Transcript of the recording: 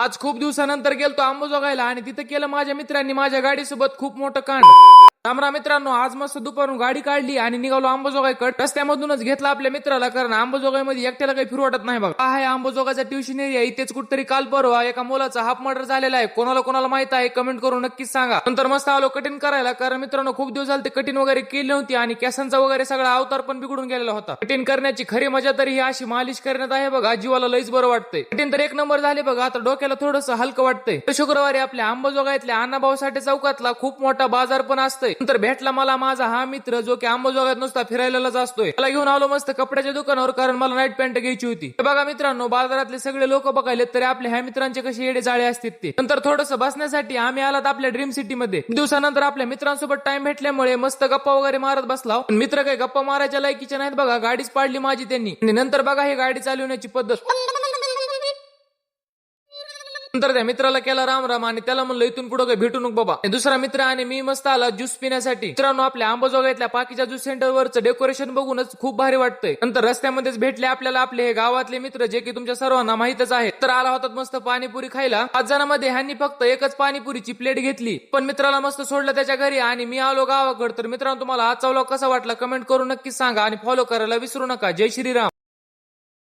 आज खूप दिवसानंतर गेलतो अंबाजोगाईला आणि तिथे केलं माझ्या मित्रांनी माझ्या गाडीसोबत खूप मोठं कांड. रामरा मित्रांनो, आज मस्त दुपारून गाडी काढली आणि निघालो अंबाजोगाईकडे. रस्त्यामधूनच घेतला आपल्या मित्राला, कारण अंबाजोगाईमध्ये एकट्याला काही फिरू वाटत नाही बघा. आहे अंबाजोगाईचा ट्युशन एरिया. इथेच कुठतरी काल परवा एका मुलाचा हाफ मर्डर झालेला आहे. कोणाला माहित आहे कमेंट करून नक्कीच सांगा. नंतर मस्त आलो कटिंग करायला, कारण मित्रांनो खूप दिवस झाले ते कटिंग वगैरे केली नव्हती आणि केसांचा वगैरे सगळा अवतार पण बिघडून गेलेला होता. कटिंग करण्याची खरी मजा तरी ही अशी मालिश करण्यात आहे बघा. जीवाला लईच बरं वाटतंय. कटिंग तर एक नंबर झाले बघा. आता डोक्याला थोडस हलकं वाटतंय. शुक्रवारी आपल्या अंबाजोगाईतल्या अण्णाभाऊ साठे चौकातला खूप मोठा बाजार पण असतोय. नंतर भेटला मला माझा हा मित्र, जो की अंबाजोगाईत नुसता फिरायलाच असतोय. त्याला घेऊन आलो मस्त कपड्याच्या दुकानावर, कारण मला नाईट पॅन्ट घ्यायची होती. बघा मित्रांनो, बाजारातले सगळे लोक बघायलेत, तरी आपल्या ह्या मित्रांचे कसे येडे जाळे असतात ते. नंतर थोडंसं बसण्यासाठी आम्ही आलात आपल्या ड्रीम सिटी मध्ये. दिवसानंतर आपल्या मित्रांसोबत टाइम भेटल्यामुळे मस्त गप्पा वगैरे मारत बसला. मित्र काही गप्पा मारायच्या लायकीचे नाहीत बघा. गाडीच पाडली माझी त्यांनी. आणि नंतर बघा ही गाडी चालवण्याची पद्धत. नंतर त्या मित्राला केला राम राम आणि त्याला म्हणलं इथून पुढे काही भेटू नको बाबा. दुसरा मित्र आणि मी मस्त आला ज्यूस पिण्यासाठी. मित्रांनो, आपल्या अंबाजोगाईतल्या पाकीच्या ज्यूस सेंटरवरचं डेकोरेशन बघूनच खूप भारी वाटतंय. नंतर रस्त्यामध्येच भेटले आपल्याला आपले हे गावातले मित्र, जे की तुमच्या सर्वांना माहितच आहे. तर आला होता मस्त पाणीपुरी खायला. 5 जणांमध्ये ह्यांनी फक्त एकच पाणीपुरीची प्लेट घेतली, पण मित्राला मस्त सोडलं त्याच्या घरी आणि मी आलो गावाकडे. तर मित्रांनो, तुम्हाला आजचा व्लॉग कसा वाटला कमेंट करून नक्कीच सांगा आणि फॉलो करायला विसरू नका. जय श्रीराम.